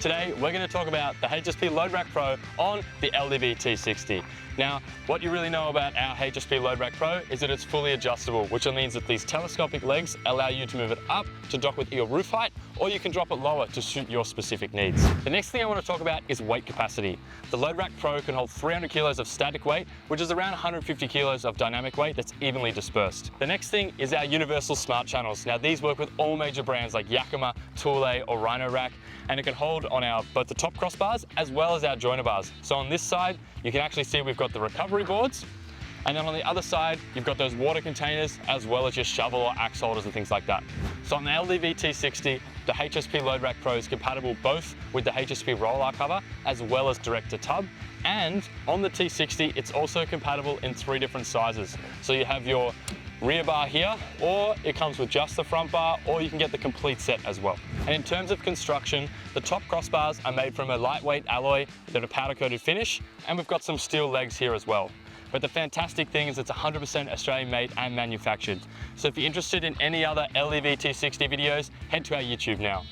Today we're going to talk about the HSP Load Rack Pro on the LDV T60. Now, what you really know about our HSP Load Rack Pro is that it's fully adjustable, which means that these telescopic legs allow you to move it up to dock with your roof height, or you can drop it lower to suit your specific needs. The next thing I want to talk about is weight capacity. The Load Rack Pro can hold 300 kilos of static weight, which is around 150 kilos of dynamic weight that's evenly dispersed. The next thing is our universal smart channels. Now, these work with all major brands like Yakima, Thule, or Rhino-Rack, and it can hold on both the top crossbars as well as our joiner bars. So on this side, you can actually see we've got the recovery boards, and then on the other side, you've got those water containers as well as your shovel or axe holders and things like that. So on the LDV T60, the HSP Load Rack Pro is compatible both with the HSP Roll R cover as well as direct to tub. And on the T60, it's also compatible in 3 different sizes. So you have your rear bar here, or it comes with just the front bar, or you can get the complete set as well. And in terms of construction, the top crossbars are made from a lightweight alloy with a powder coated finish, and we've got some steel legs here as well. But the fantastic thing is it's 100% Australian made and manufactured. So if you're interested in any other LDV T60 videos, head to our YouTube now.